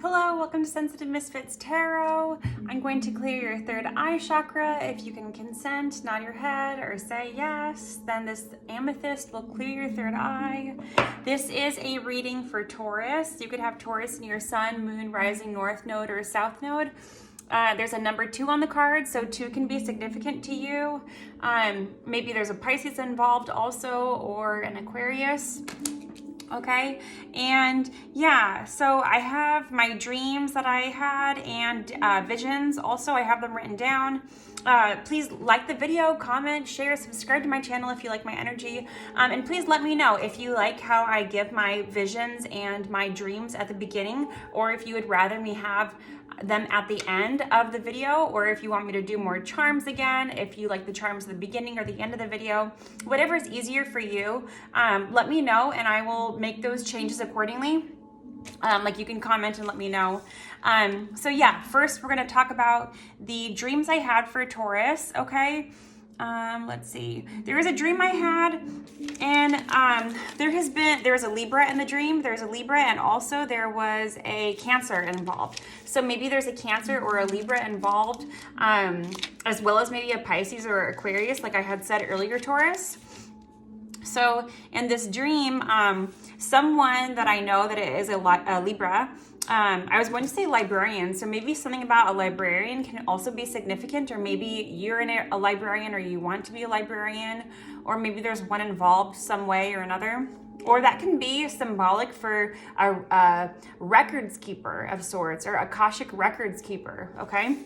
Hello, welcome to Sensitive Misfits Tarot. I'm going to clear your third eye chakra. If you can consent, nod your head or say yes, then this amethyst will clear your third eye. This is a reading for Taurus. You could have Taurus in your sun, moon, rising, north node, or south node. There's a number 2 on the card, so 2 can be significant to you. Maybe there's a Pisces involved also, or an Aquarius. Okay, and yeah, so I have my dreams that I had and visions. Also, I have them written down. Please like the video, comment, share, subscribe to my channel if you like my energy. And please let me know if you like how I give my visions and my dreams at the beginning, or if you would rather me have them at the end of the video, or if you want me to do more charms again, if you like the charms at the beginning or the end of the video, whatever is easier for you, let me know and I will make those changes accordingly. Like you can comment and let me know. So yeah, first we're going to talk about the dreams I had for Taurus, okay? Let's see. There was a dream I had, and there was a Libra in the dream. There's a Libra, and also there was a Cancer involved. So maybe there's a Cancer or a Libra involved, as well as maybe a Pisces or Aquarius, like I had said earlier, Taurus. So in this dream, someone that I know that it is a Libra, I was going to say librarian, so maybe something about a librarian can also be significant, or maybe you're a librarian or you want to be a librarian, or maybe there's one involved some way or another. Or that can be symbolic for a records keeper of sorts, or Akashic records keeper, okay?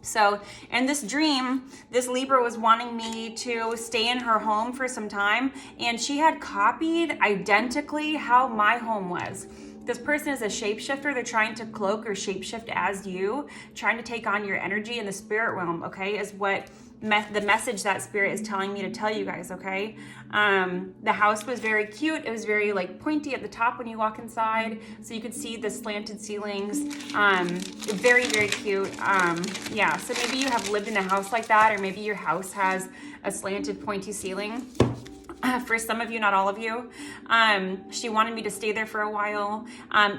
So in this dream, this Libra was wanting me to stay in her home for some time, and she had copied identically how my home was. This person is a shapeshifter. They're trying to cloak or shapeshift as you, trying to take on your energy in the spirit realm, okay, is what the message that spirit is telling me to tell you guys, okay? The house was very cute. It was very like pointy at the top when you walk inside, so you could see the slanted ceilings. Very, very cute. Yeah, so maybe you have lived in a house like that, or maybe your house has a slanted pointy ceiling. For some of you, not all of you. She wanted me to stay there for a while.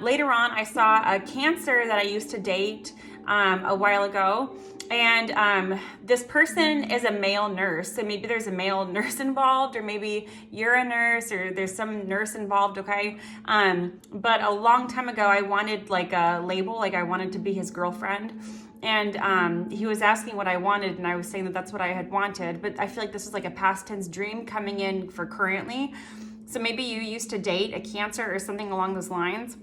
Later on, I saw a Cancer that I used to date a while ago. And this person is a male nurse. So maybe there's a male nurse involved, or maybe you're a nurse, or there's some nurse involved, okay? But a long time ago, I wanted like a label, like I wanted to be his girlfriend. And he was asking what I wanted, and I was saying that that's what I had wanted. But I feel like this is like a past tense dream coming in for currently. So maybe you used to date a Cancer or something along those lines.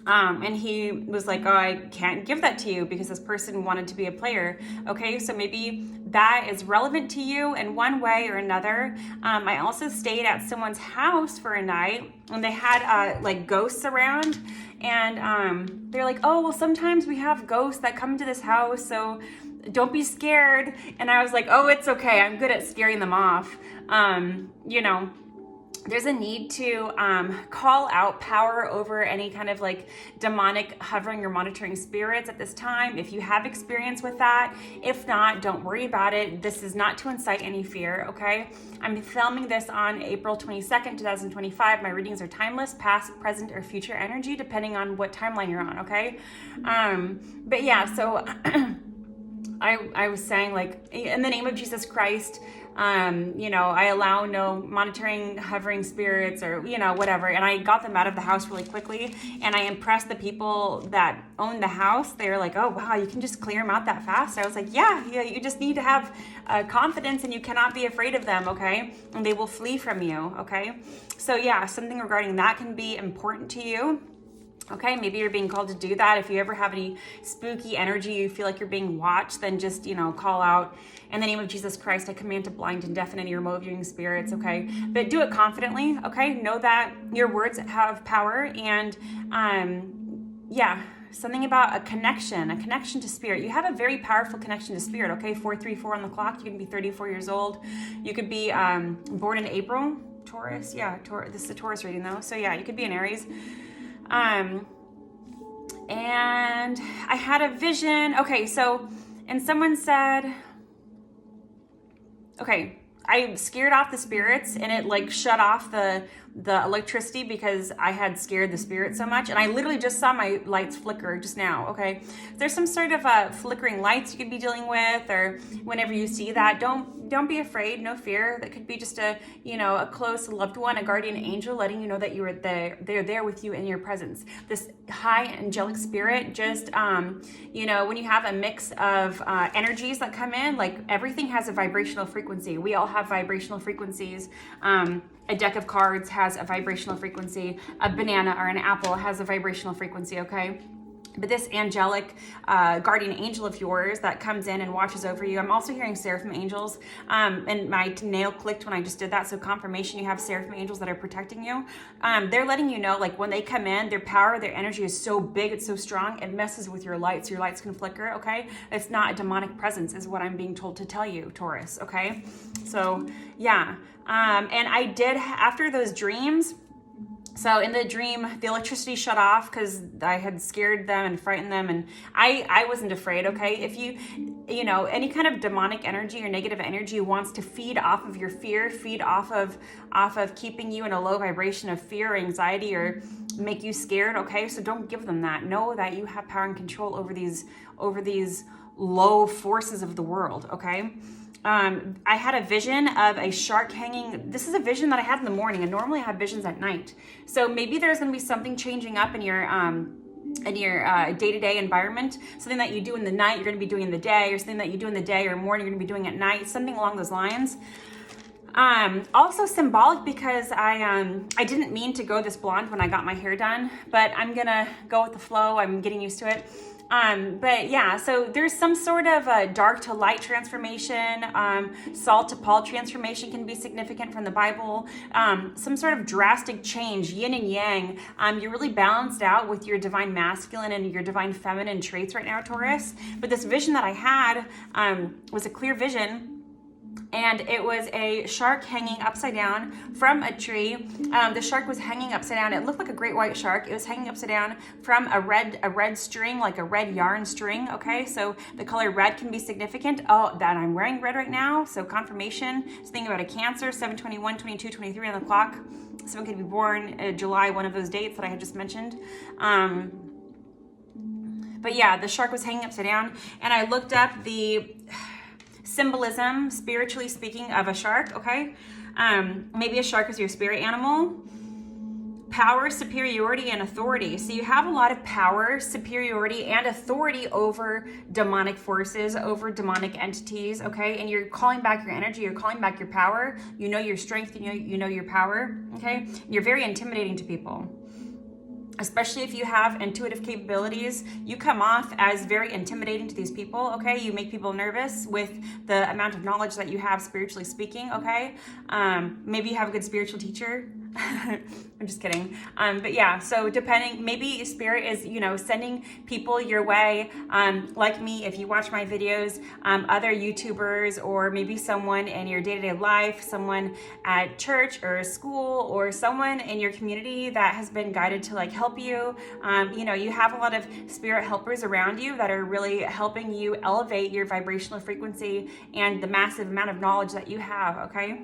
And he was like, oh, I can't give that to you because this person wanted to be a player. Okay, so maybe that is relevant to you in one way or another. I also stayed at someone's house for a night, and they had like ghosts around. And they're like, oh, well, sometimes we have ghosts that come to this house, so don't be scared. And I was like, oh, it's okay. I'm good at scaring them off. You know, there's a need to call out power over any kind of like demonic hovering or monitoring spirits at this time, if you have experience with that. If not, don't worry about it. This is not to incite any fear, okay? I'm filming this on April 22nd, 2025. My readings are timeless, past, present, or future energy, depending on what timeline you're on, okay? But yeah, so I was saying, like, in the name of Jesus Christ, you know, I allow no monitoring, hovering spirits, or, you know, whatever. And I got them out of the house really quickly. And I impressed the people that own the house. They were like, oh, wow, you can just clear them out that fast. I was like, yeah, you just need to have confidence, and you cannot be afraid of them, okay? And they will flee from you, okay? So yeah, something regarding that can be important to you. Okay, maybe you're being called to do that. If you ever have any spooky energy, you feel like you're being watched, then just, you know, call out, in the name of Jesus Christ, I command to blind and deafen any remote viewing spirits, okay? But do it confidently, okay? Know that your words have power, and yeah, something about a connection to spirit. You have a very powerful connection to spirit, okay? 434 on the clock. You can be 34 years old. You could be born in April, Taurus. Yeah, this is a Taurus reading though. So yeah, you could be an Aries. And I had a vision. Okay, so, and someone said, okay, I scared off the spirits, and it like shut off the the electricity because I had scared the spirit so much. And I literally just saw my lights flicker just now, okay? There's some sort of flickering lights you could be dealing with, or whenever you see that, don't be afraid, no fear. That could be just a, you know, a close loved one, a guardian angel letting you know that you are there. They're there with you in your presence. This high angelic spirit, just, you know, when you have a mix of energies that come in, like everything has a vibrational frequency. We all have vibrational frequencies. A deck of cards has a vibrational frequency. A banana or an apple has a vibrational frequency, okay? But this angelic guardian angel of yours that comes in and watches over you. I'm also hearing seraphim angels, and my nail clicked when I just did that. So confirmation, you have seraphim angels that are protecting you. They're letting you know, like when they come in, their power, their energy is so big, it's so strong, it messes with your lights. Your lights can flicker, okay? It's not a demonic presence is what I'm being told to tell you, Taurus, okay? So yeah, and I did, after those dreams, so in the dream, the electricity shut off because I had scared them and frightened them, and I wasn't afraid, okay? If you know, any kind of demonic energy or negative energy wants to feed off of your fear, feed off of keeping you in a low vibration of fear or anxiety or make you scared, okay? So don't give them that. Know that you have power and control over these low forces of the world, okay? I had a vision of a shark hanging. This is a vision that I had in the morning, and normally I have visions at night. So maybe there's going to be something changing up in your day-to-day environment, something that you do in the night, you're going to be doing in the day, or something that you do in the day or morning, you're going to be doing at night, something along those lines. Also symbolic because I didn't mean to go this blonde when I got my hair done, but I'm going to go with the flow. I'm getting used to it. But yeah, so there's some sort of a dark to light transformation. Saul to Paul transformation can be significant from the Bible. Some sort of drastic change, yin and yang. You're really balanced out with your divine masculine and your divine feminine traits right now, Taurus. But this vision that I had was a clear vision. And it was a shark hanging upside down from a tree. The shark was hanging upside down. It looked like a great white shark. It was hanging upside down from a red string, like a red yarn string, okay? So the color red can be significant. Oh, that I'm wearing red right now, so confirmation. So think about a Cancer, 7/21, 22, 23 on the clock. Someone could be born July, one of those dates that I had just mentioned. But yeah, the shark was hanging upside down, and I looked up the symbolism, spiritually speaking, of a shark, okay? Maybe a shark is your spirit animal. Power, superiority, and authority. So you have a lot of power, superiority, and authority over demonic forces, over demonic entities, okay? And you're calling back your energy, you're calling back your power. You know your strength, you know your power, okay? You're very intimidating to people. Especially if you have intuitive capabilities, you come off as very intimidating to these people, okay? You make people nervous with the amount of knowledge that you have spiritually speaking, okay? Maybe you have a good spiritual teacher. I'm just kidding. But yeah, so depending, maybe spirit is, you know, sending people your way, like me, if you watch my videos, other YouTubers, or maybe someone in your day-to-day life, someone at church or school, or someone in your community that has been guided to like help you. You know, you have a lot of spirit helpers around you that are really helping you elevate your vibrational frequency and the massive amount of knowledge that you have, okay?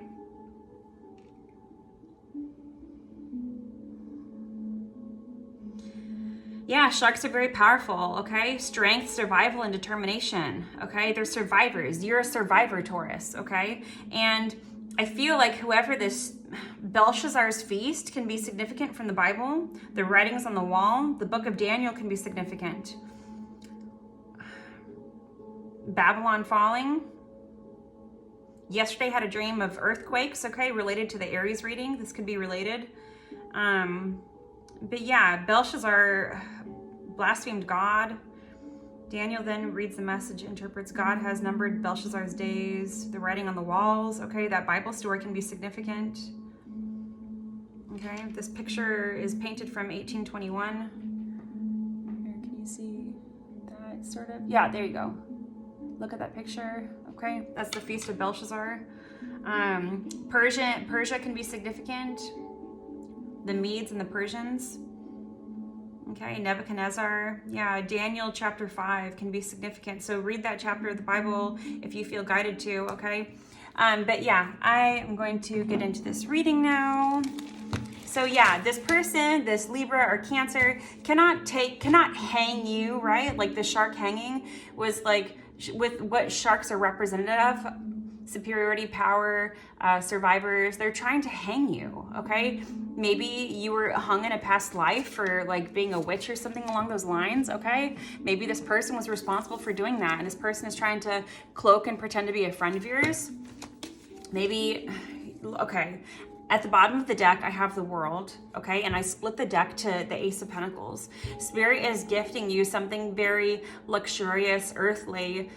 Yeah, sharks are very powerful, okay? Strength, survival, and determination, okay? They're survivors. You're a survivor, Taurus, okay? And I feel like whoever this Belshazzar's feast can be significant from the Bible. The writings on the wall, the book of Daniel can be significant. Babylon falling. Yesterday had a dream of earthquakes, okay? Related to the Aries reading. This could be related. But yeah, Belshazzar blasphemed God. Daniel then reads the message, interprets God has numbered Belshazzar's days. The writing on the walls, okay, that Bible story can be significant. Okay, this picture is painted from 1821. Here, can you see that sort of? Yeah, there you go. Look at that picture, okay? That's the Feast of Belshazzar. Persia can be significant. The Medes and the Persians. Okay, Nebuchadnezzar. Yeah, Daniel chapter 5 can be significant. So read that chapter of the Bible if you feel guided to, okay? But yeah, I am going to get into this reading now. So yeah, this person, this Libra or Cancer, cannot hang you, right? Like the shark hanging was like with what sharks are representative of, superiority, power, survivors. They're trying to hang you, okay? Maybe you were hung in a past life for like being a witch or something along those lines, okay? Maybe this person was responsible for doing that, and this person is trying to cloak and pretend to be a friend of yours. Maybe, okay, at the bottom of the deck, I have the World, okay? And I split the deck to the Ace of Pentacles. Spirit is gifting you something very luxurious, earthly,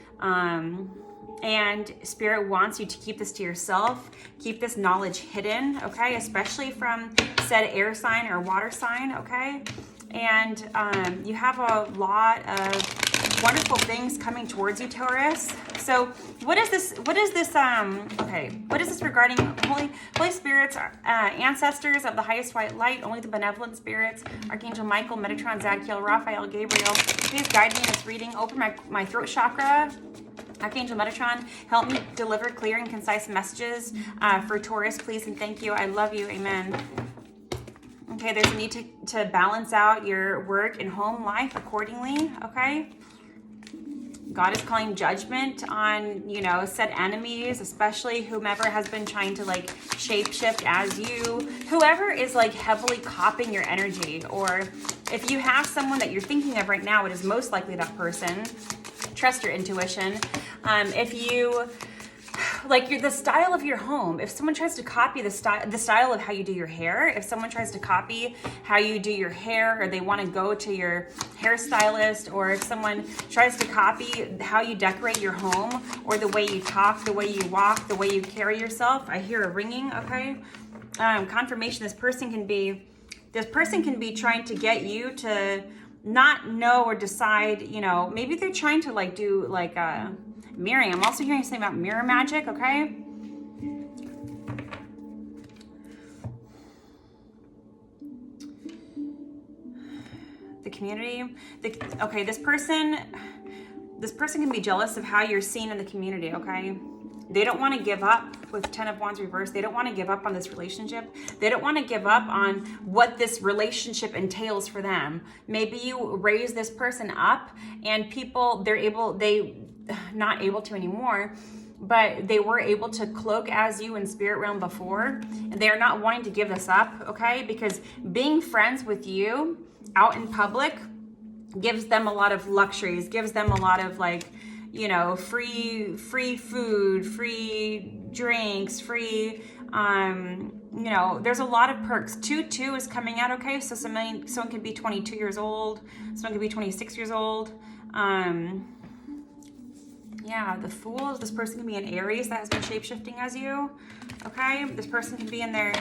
and Spirit wants you to keep this to yourself, keep this knowledge hidden, okay? Especially from said air sign or water sign, okay? And you have a lot of wonderful things coming towards you, Taurus. So what is this, okay, what is this regarding Holy Spirits, ancestors of the highest white light, only the benevolent spirits, Archangel Michael, Metatron, Zadkiel, Raphael, Gabriel, please guide me in this reading, open my throat chakra. Archangel Metatron, help me deliver clear and concise messages for Taurus, please and thank you. I love you, amen. Okay, there's a need to balance out your work and home life accordingly, okay? God is calling judgment on, you know, said enemies, especially whomever has been trying to like shapeshift as you, whoever is like heavily copying your energy, or if you have someone that you're thinking of right now, it is most likely that person. Trust your intuition. If you like the style of your home, if someone tries to copy the style of how you do your hair, if someone tries to copy how you do your hair, or they want to go to your hairstylist, or if someone tries to copy how you decorate your home, or the way you talk, the way you walk, the way you carry yourself, I hear a ringing, okay? Confirmation, this person can be trying to get you to not know or decide, you know, maybe they're trying to like do like mirroring. I'm also hearing something about mirror magic, okay? The community, okay, this person can be jealous of how you're seen in the community, okay? They don't want to give up with 10 of Wands reversed. They don't want to give up on this relationship. They don't want to give up on what this relationship entails for them. Maybe you raise this person up and people, they not able to anymore, but they were able to cloak as you in spirit realm before. And they're not wanting to give this up, okay? Because being friends with you out in public gives them a lot of luxuries, gives them a lot of like, you know, free food, free drinks, free, you know, there's a lot of perks. 2-2 is coming out, okay? So someone could be 22 years old, someone could be 26 years old. Yeah, the Fool, this person can be an Aries that has been shape-shifting as you, okay? This person can be in their,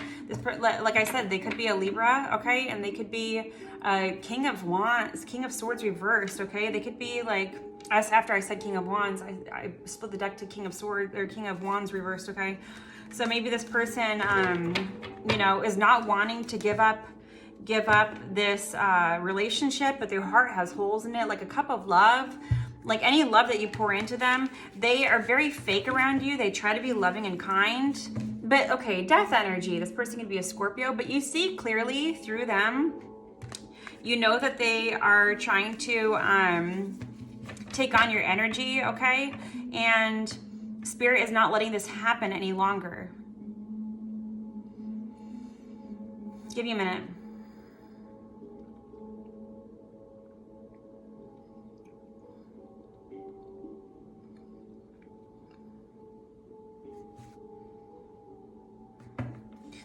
like I said, they could be a Libra, okay? And they could be a King of Wands, King of Swords reversed, okay? They could be like, as after I said King of Wands, I split the deck to King of Swords, or King of Wands reversed, okay? So maybe this person, you know, is not wanting to give up this relationship, but their heart has holes in it, like a cup of love. Like any love that you pour into them, they are very fake around you. They try to be loving and kind. But okay, death energy. This person can be a Scorpio, but you see clearly through them. You know that they are trying to take on your energy, okay? And Spirit is not letting this happen any longer. Give you a minute.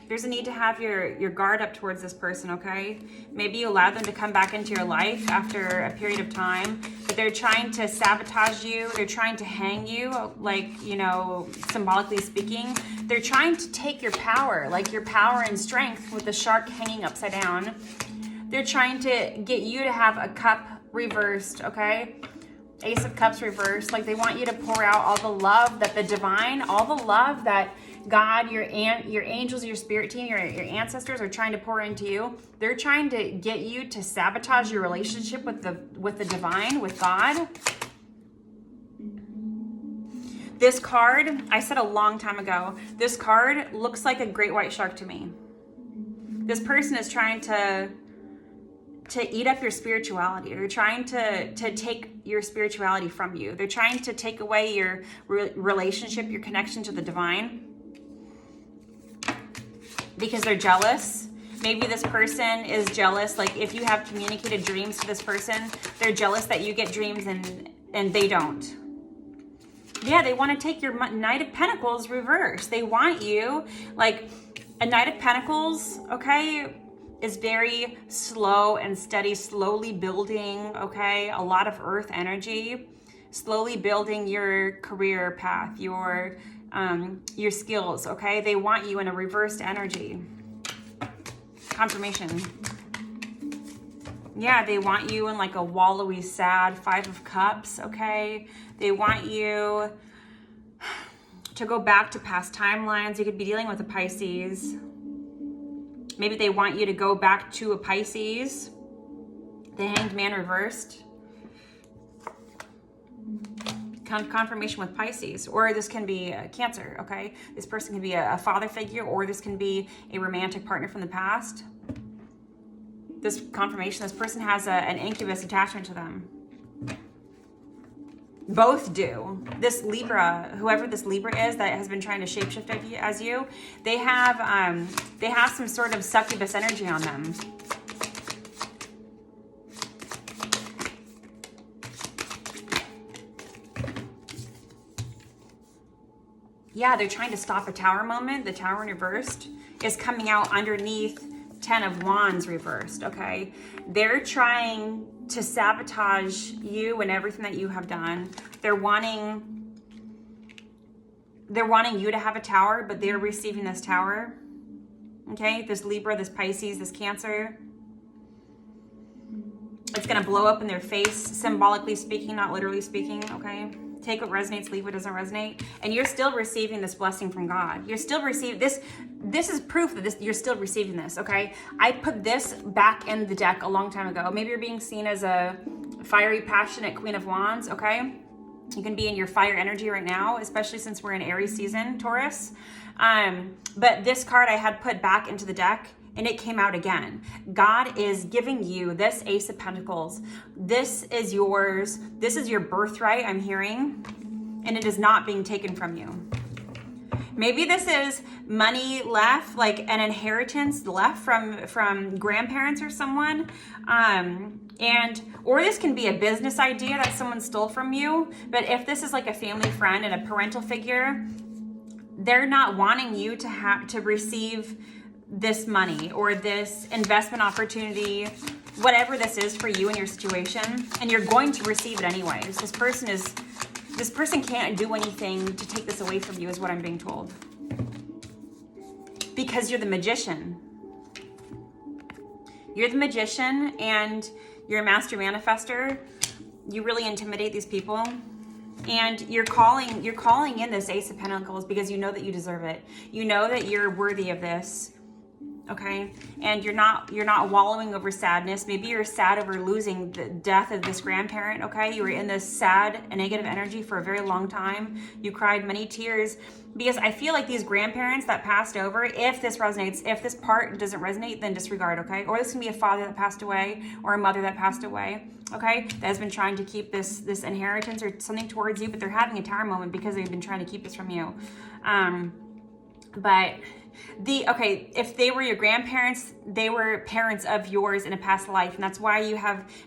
There's a need to have your guard up towards this person, okay? Maybe you allow them to come back into your life after a period of time, but they're trying to sabotage you. They're trying to hang you, like, you know, symbolically speaking. They're trying to take your power, like your power and strength with the shark hanging upside down. They're trying to get you to have a cup reversed, okay? Ace of Cups reversed. Like they want you to pour out all the love that the divine, all the love that God, your angels, your spirit team, your ancestors are trying to pour into you. They're trying to get you to sabotage your relationship with the divine, with God. This card, I said a long time ago, this card looks like a great white shark to me. This person is trying to eat up your spirituality. They're trying to take your spirituality from you. They're trying to take away your relationship, your connection to the divine, because they're jealous. Maybe this person is jealous. Like if you have communicated dreams to this person, they're jealous that you get dreams and they don't. Yeah, they want to take your Knight of Pentacles reverse. They want you, like a Knight of Pentacles, okay, is very slow and steady, slowly building, okay, a lot of earth energy, slowly building your career path, your skills, okay? They want you in a reversed energy. Confirmation. Yeah, they want you in like a wallowy, sad 5 of Cups, okay? They want you to go back to past timelines. You could be dealing with a Pisces. Maybe they want you to go back to a Pisces. The Hanged Man reversed. Confirmation with Pisces. Or this can be a Cancer, okay? This person can be a father figure, or this can be a romantic partner from the past. This confirmation, this person has an incubus attachment to them. Both do. This Libra, whoever this Libra is that has been trying to shapeshift as you, they have some sort of succubus energy on them. Yeah, they're trying to stop a Tower moment. The Tower in reversed is coming out underneath 10 of Wands reversed, okay? They're trying to sabotage you and everything that you have done. They're wanting you to have a Tower, but they're receiving this Tower, okay? This Libra, this Pisces, this Cancer. It's gonna blow up in their face, symbolically speaking, not literally speaking, okay? Take what resonates, leave what doesn't resonate. And you're still receiving this blessing from God. You're still receiving this. This is proof that you're still receiving this, okay? I put this back in the deck a long time ago. Maybe you're being seen as a fiery, passionate Queen of Wands, okay? You can be in your fire energy right now, especially since we're in Aries season, Taurus. But this card I had put back into the deck, and it came out again. God is giving you this Ace of Pentacles. This is yours. This is your birthright, I'm hearing, and it is not being taken from you. Maybe this is money left, like an inheritance left from grandparents or someone. Or this can be a business idea that someone stole from you. But if this is like a family friend and a parental figure, they're not wanting you to receive this money or this investment opportunity, whatever this is for you and your situation, and you're going to receive it anyways. This person can't do anything to take this away from you, is what I'm being told. Because you're the magician. You're the magician and you're a master manifester. You really intimidate these people. And you're calling in this Ace of Pentacles because you know that you deserve it. You know that you're worthy of this. Okay, and you're not wallowing over sadness. Maybe you're sad over losing the death of this grandparent. Okay, you were in this sad and negative energy for a very long time. You cried many tears because I feel like these grandparents that passed over, if this resonates, if this part doesn't resonate, then disregard. Okay, or this can be a father that passed away or a mother that passed away. Okay, that has been trying to keep this inheritance or something towards you, but they're having a Tower moment because they've been trying to keep this from you. But if they were your grandparents, they were parents of yours in a past life, and that's why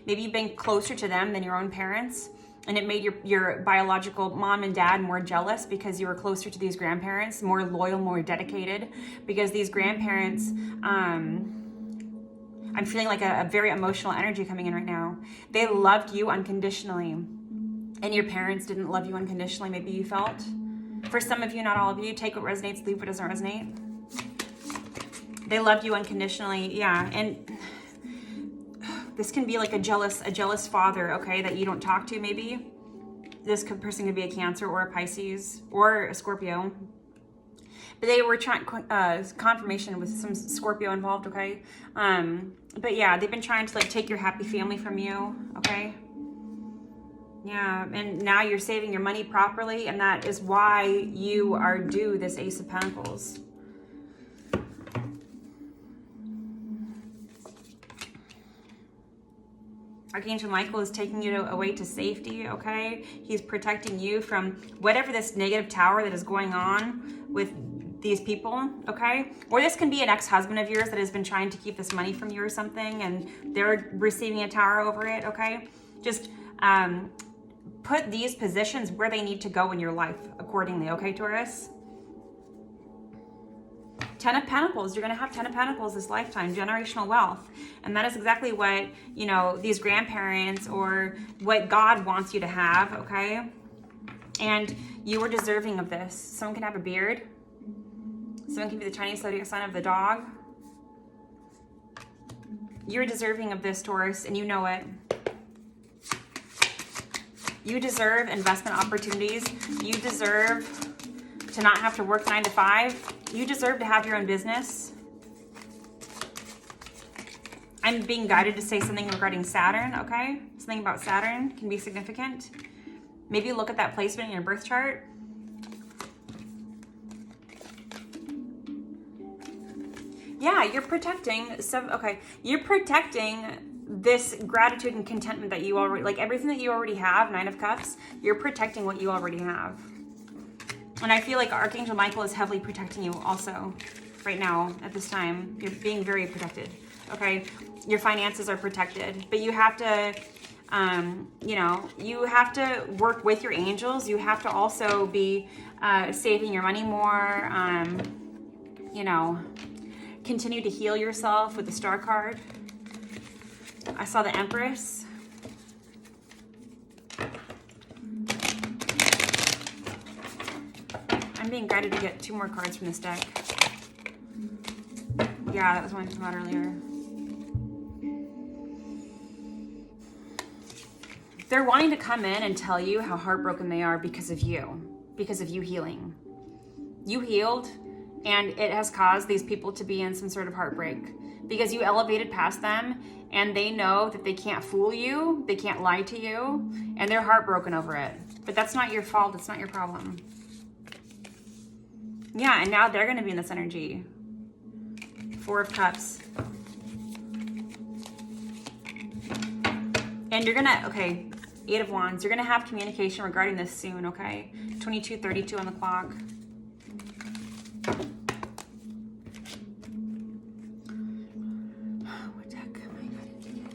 maybe you've been closer to them than your own parents, and it made your biological mom and dad more jealous because you were closer to these grandparents, more loyal, more dedicated, because these grandparents, I'm feeling like a very emotional energy coming in right now. They loved you unconditionally, and your parents didn't love you unconditionally, maybe you felt. For some of you, not all of you, take what resonates, leave what doesn't resonate. They loved you unconditionally, yeah. And this can be like a jealous father, okay, that you don't talk to maybe. This person could be a Cancer or a Pisces or a Scorpio. But they were trying, confirmation with some Scorpio involved, okay? But yeah, they've been trying to like take your happy family from you, okay? Yeah, and now you're saving your money properly, and that is why you are due this Ace of Pentacles. Archangel Michael is taking you away to safety, okay? He's protecting you from whatever this negative tower that is going on with these people, okay? Or this can be an ex-husband of yours that has been trying to keep this money from you or something, and they're receiving a tower over it, okay? Just put these positions where they need to go in your life accordingly, okay, Taurus? 10 of Pentacles, you're going to have 10 of Pentacles this lifetime, generational wealth. And that is exactly what, you know, these grandparents or what God wants you to have, okay? And you are deserving of this. Someone can have a beard. Someone can be the Chinese zodiac sign of the dog. You're deserving of this, Taurus, and you know it. You deserve investment opportunities. You deserve to not have to work 9 to 5. You deserve to have your own business. I'm being guided to say something regarding Saturn, okay? Something about Saturn can be significant. Maybe look at that placement in your birth chart. Yeah, you're protecting you're protecting this gratitude and contentment that you already, like everything that you already have, 9 of Cups, you're protecting what you already have. And I feel like Archangel Michael is heavily protecting you also right now at this time. You're being very protected, okay? Your finances are protected, but you have to, you know, you have to work with your angels. You have to also be saving your money more, you know, continue to heal yourself with the Star card. I saw the Empress. I'm being guided to get 2 more cards from this deck. Yeah, that was one I talked about earlier. They're wanting to come in and tell you how heartbroken they are because of you healing. You healed, and it has caused these people to be in some sort of heartbreak because you elevated past them, and they know that they can't fool you, they can't lie to you, and they're heartbroken over it. But that's not your fault, it's not your problem. Yeah, and now they're going to be in this energy. 4 of Cups. And you're going to, okay, 8 of Wands. You're going to have communication regarding this soon, okay? 22:32 on the clock. What deck am I going to get?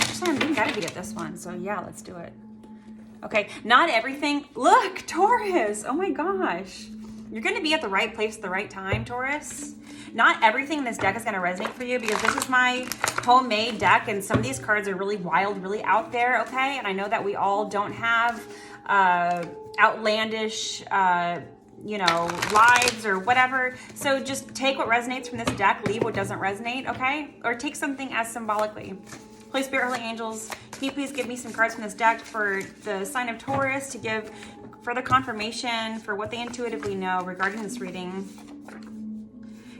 Actually, I'm being guided to get this one, so yeah, let's do it. Okay, not everything. Look, Taurus. Oh my gosh. You're going to be at the right place at the right time, Taurus. Not everything in this deck is going to resonate for you because this is my homemade deck and some of these cards are really wild, really out there, okay? And I know that we all don't have outlandish, you know, lives or whatever. So just take what resonates from this deck, leave what doesn't resonate, okay? Or take something as symbolically. Holy Spirit, Holy Angels, can you please give me some cards from this deck for the sign of Taurus to give further confirmation for what they intuitively know regarding this reading?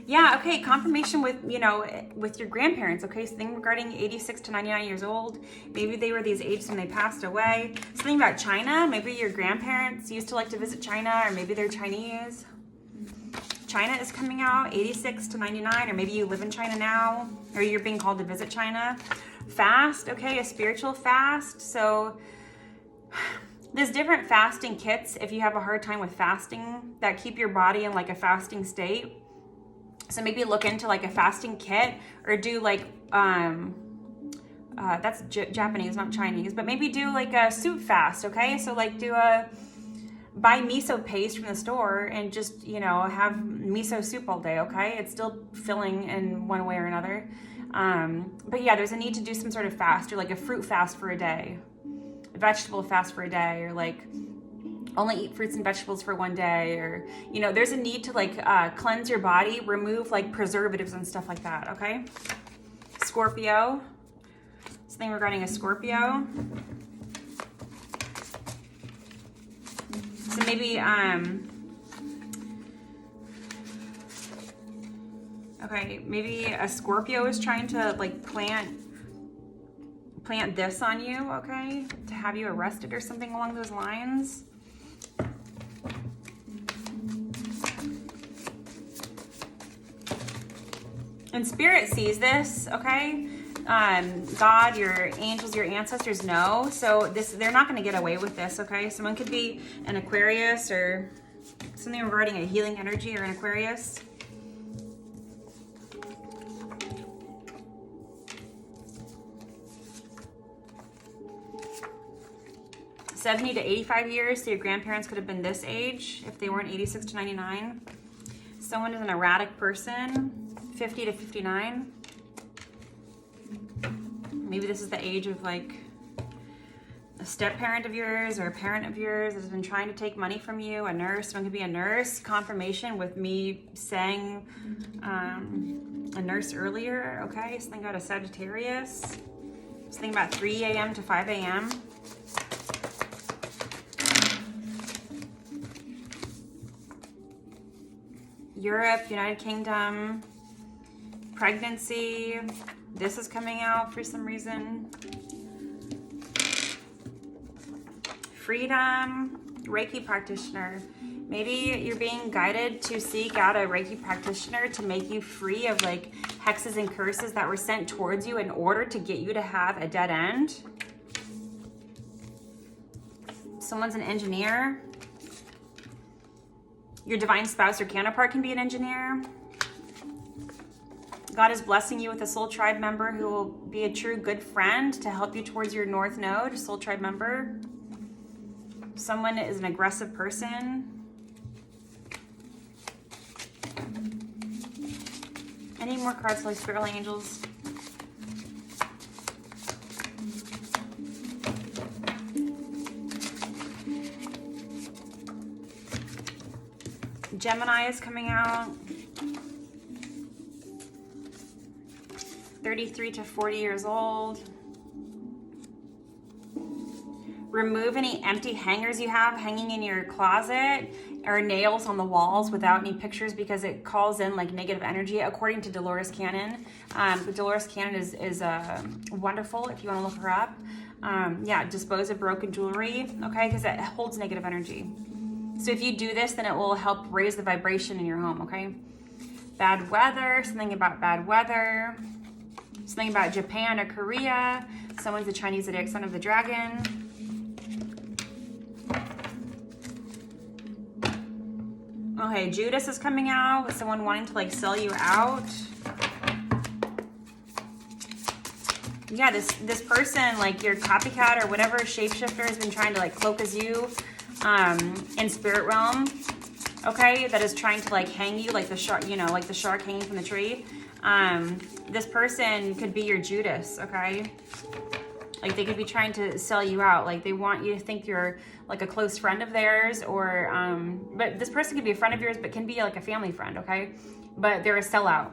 Yeah, okay, confirmation with, you know, with your grandparents, okay? Something regarding 86 to 99 years old. Maybe they were these ages when they passed away. Something about China. Maybe your grandparents used to like to visit China, or maybe they're Chinese. China is coming out, 86 to 99, or maybe you live in China now, or you're being called to visit China. Fast, okay, a spiritual fast. So there's different fasting kits if you have a hard time with fasting that keep your body in like a fasting state. So maybe look into like a fasting kit or do like, that's Japanese, not Chinese, but maybe do like a soup fast, okay? So like buy miso paste from the store and just, you know, have miso soup all day, okay? It's still filling in one way or another. But yeah, there's a need to do some sort of fast or like a fruit fast for a day, a vegetable fast for a day, or like only eat fruits and vegetables for one day, or, you know, there's a need to like cleanse your body, remove like preservatives and stuff like that, okay? Scorpio, something regarding a Scorpio. So maybe, okay, maybe a Scorpio is trying to like plant this on you, okay? To have you arrested or something along those lines. And Spirit sees this, okay? God, your angels, your ancestors know. So they're not going to get away with this, okay? Someone could be an Aquarius or something regarding a healing energy or an Aquarius. '70 to 85 years, so your grandparents could have been this age if they weren't 86 to 99. Someone is an erratic person, 50 to 59. Maybe this is the age of like a step parent of yours or a parent of yours that has been trying to take money from you. A nurse, someone could be a nurse. Confirmation with me saying a nurse earlier, okay? Something about a Sagittarius. Something about 3 a.m. to 5 a.m. Europe, United Kingdom, pregnancy. This is coming out for some reason. Freedom, Reiki practitioner. Maybe you're being guided to seek out a Reiki practitioner to make you free of like hexes and curses that were sent towards you in order to get you to have a dead end. Someone's an engineer. Your divine spouse or counterpart can be an engineer. God is blessing you with a soul tribe member who will be a true good friend to help you towards your north node, soul tribe member. Someone is an aggressive person. Any more cards, Holy Spirit, Holy Angels? Gemini is coming out. 33 to 40 years old. Remove any empty hangers you have hanging in your closet or nails on the walls without any pictures because it calls in like negative energy, according to Dolores Cannon. Dolores Cannon is wonderful if you want to look her up. Yeah, dispose of broken jewelry, okay, because it holds negative energy. So if you do this, then it will help raise the vibration in your home, okay? Bad weather, something about bad weather. Something about Japan or Korea. Someone's the Chinese zodiac sign of the dragon. Okay, Judas is coming out with someone wanting to like sell you out. Yeah, this person, like your copycat or whatever shapeshifter has been trying to like cloak as you in spirit realm. Okay, that is trying to like hang you like the shark, you know, like the shark hanging from the tree. This person could be your Judas, okay? Like they could be trying to sell you out. Like they want you to think you're like a close friend of theirs or, but this person could be a friend of yours, but can be like a family friend, okay? But they're a sellout.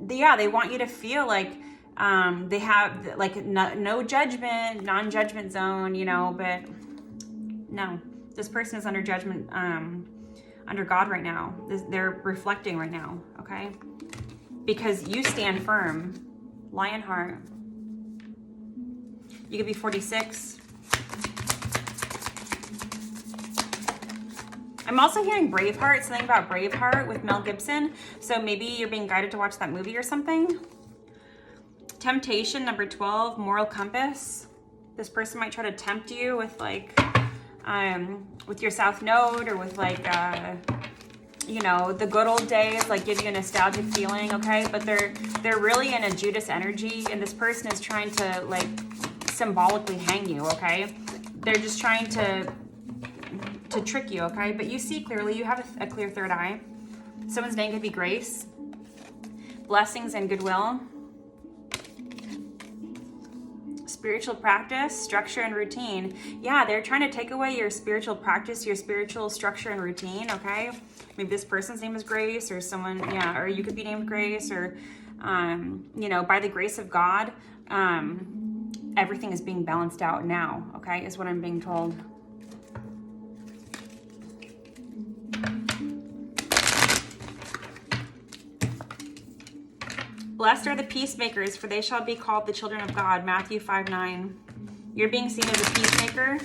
Yeah, they want you to feel like they have like no judgment, non-judgment zone, you know, but no, this person is under judgment, under God right now. They're reflecting right now, okay? Because you stand firm. Lionheart. You could be 46. I'm also hearing Braveheart, something about Braveheart with Mel Gibson. So maybe you're being guided to watch that movie or something. Temptation, number 12, moral compass. This person might try to tempt you with like, with your South Node or with like, you know, the good old days, like give you a nostalgic feeling, okay? But they're really in a Judas energy, and this person is trying to like symbolically hang you, okay? They're just trying to trick you, okay? But you see clearly, you have a clear third eye. Someone's name could be Grace. Blessings and goodwill. Spiritual practice, structure, and routine. Yeah, they're trying to take away your spiritual practice, your spiritual structure and routine, okay? Maybe this person's name is Grace or someone, yeah, or you could be named Grace or, you know, by the grace of God, everything is being balanced out now, okay, is what I'm being told. Blessed are the peacemakers, for they shall be called the children of God. Matthew 5:9. You're being seen as a peacemaker.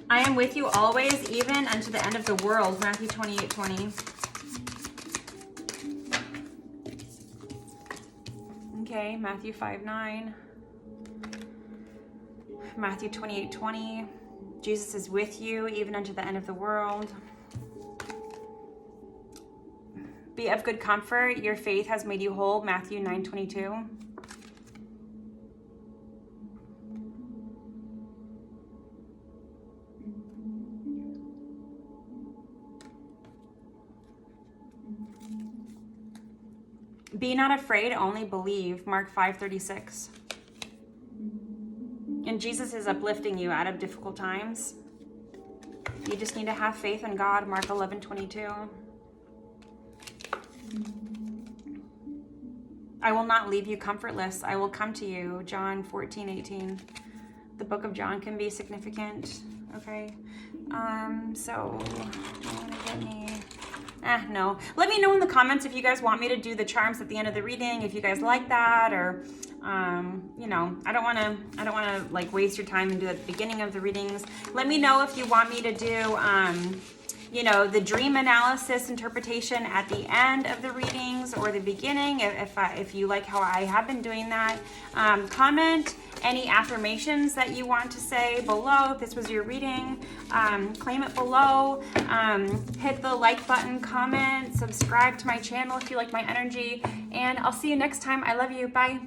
I I am with you always, even unto the end of the world. Matthew 28:20. Okay, Matthew 5:9. Matthew 28:20. Jesus is with you, even unto the end of the world. Be of good comfort. Your faith has made you whole. Matthew 9:22. Be not afraid, only believe. Mark 5:36. And Jesus is uplifting you out of difficult times. You just need to have faith in God. Mark 11:22. I will not leave you comfortless. I will come to you. John 14:18. The book of John can be significant. Okay. So I'm gonna get me. No. Let me know in the comments if you guys want me to do the charms at the end of the reading, if you guys like that, or you know, I don't want to like waste your time and do it at the beginning of the readings. Let me know if you want me to do you know, the dream analysis interpretation at the end of the readings or the beginning, if you like how I have been doing that. Comment any affirmations that you want to say below. If this was your reading, claim it below. Hit the like button, comment, subscribe to my channel if you like my energy, and I'll see you next time. I love you. Bye.